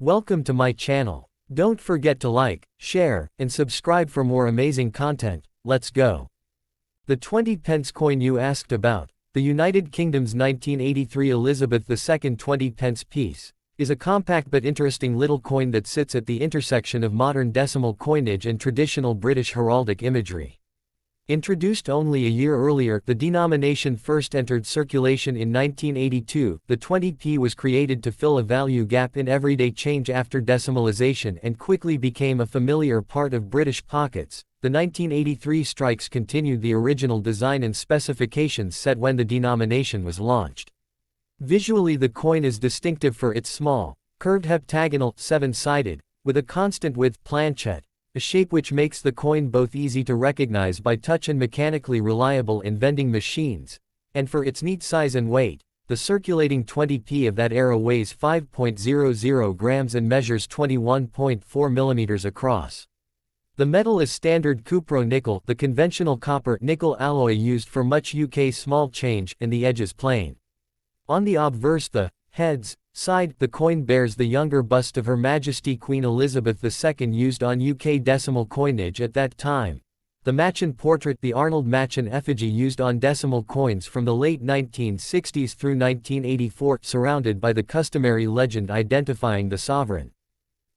Welcome to my channel. Don't forget to like, share, and subscribe for more amazing content. Let's go. The 20 pence coin you asked about, the United Kingdom's 1983 Elizabeth II 20 pence piece, is a compact but interesting little coin that sits at the intersection of modern decimal coinage and traditional British heraldic imagery. Introduced only a year earlier, the denomination first entered circulation in 1982. The 20p was created to fill a value gap in everyday change after decimalization and quickly became a familiar part of British pockets. The 1983 strikes continued the original design and specifications set when the denomination was launched. Visually, the coin is distinctive for its small, curved heptagonal, seven-sided, with a constant width planchet, a shape which makes the coin both easy to recognize by touch and mechanically reliable in vending machines, and for its neat size and weight. The circulating 20p of that era weighs 5.00 grams and measures 21.4 millimeters across. The metal is standard cupro-nickel, the conventional copper-nickel alloy used for much UK small change, and the edge is plain. On the obverse, the heads side, the coin bears the younger bust of Her Majesty Queen Elizabeth II used on UK decimal coinage at that time. The Machin portrait, the Arnold Machin effigy used on decimal coins from the late 1960s through 1984, surrounded by the customary legend identifying the sovereign.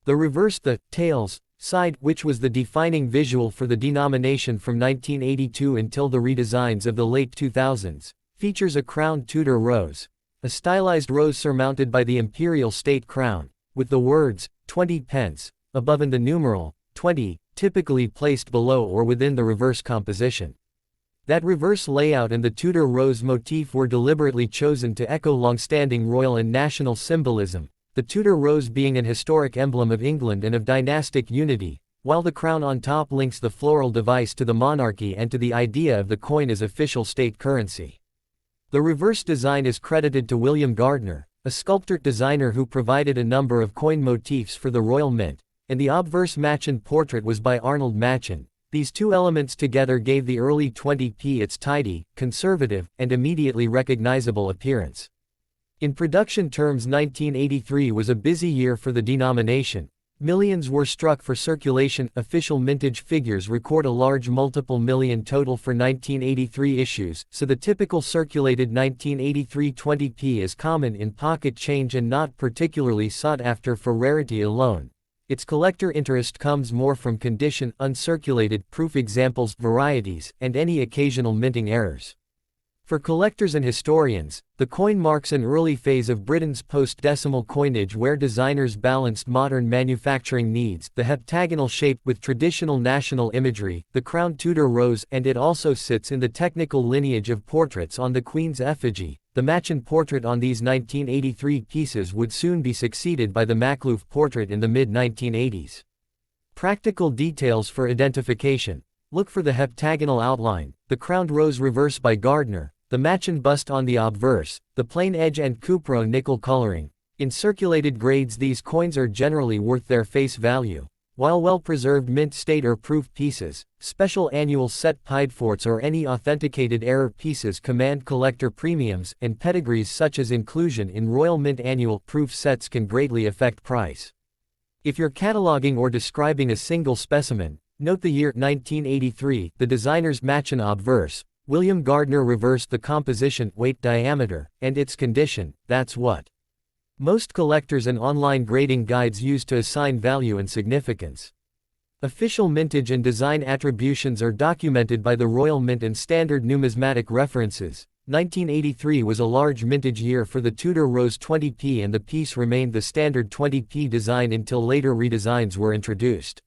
The reverse, the tails side, which was the defining visual for the denomination from 1982 until the redesigns of the late 2000s, features a crowned Tudor Rose, a stylized rose surmounted by the imperial state crown, with the words 20 pence above and the numeral 20 typically placed below or within the reverse composition. That reverse layout and the Tudor Rose motif were deliberately chosen to echo long-standing royal and national symbolism, the Tudor Rose being an historic emblem of England and of dynastic unity, while the crown on top links the floral device to the monarchy and to the idea of the coin as official state currency. The reverse design is credited to William Gardner, a sculptor designer who provided a number of coin motifs for the Royal Mint, and the obverse Machin portrait was by Arnold Machin. These two elements together gave the early 20p its tidy, conservative, and immediately recognizable appearance. In production terms, 1983 was a busy year for the denomination. Millions were struck for circulation. Official mintage figures record a large multiple million total for 1983 issues, so the typical circulated 1983 20p is common in pocket change and not particularly sought after for rarity alone. Its collector interest comes more from condition, uncirculated, proof examples, varieties, and any occasional minting errors. For collectors and historians, the coin marks an early phase of Britain's post-decimal coinage where designers balanced modern manufacturing needs, the heptagonal shape with traditional national imagery, the crowned Tudor Rose, and it also sits in the technical lineage of portraits on the Queen's effigy. The Machin portrait on these 1983 pieces would soon be succeeded by the Makhlouf portrait in the mid-1980s. Practical details for identification. Look for the heptagonal outline, the crowned rose reverse by Gardner, the Machin bust on the obverse, the plain edge and cupro-nickel coloring. In circulated grades, these coins are generally worth their face value, while well-preserved mint state or proof pieces, special annual set piedforts or any authenticated error pieces command collector premiums, and pedigrees such as inclusion in Royal Mint annual proof sets can greatly affect price. If you're cataloging or describing a single specimen, note the year 1983, the designer's Machin obverse. William Gardner reversed the composition, weight, diameter, and its condition. That's what most collectors and online grading guides use to assign value and significance. Official mintage and design attributions are documented by the Royal Mint and standard numismatic references. 1983 was a large mintage year for the Tudor Rose 20p, and the piece remained the standard 20p design until later redesigns were introduced.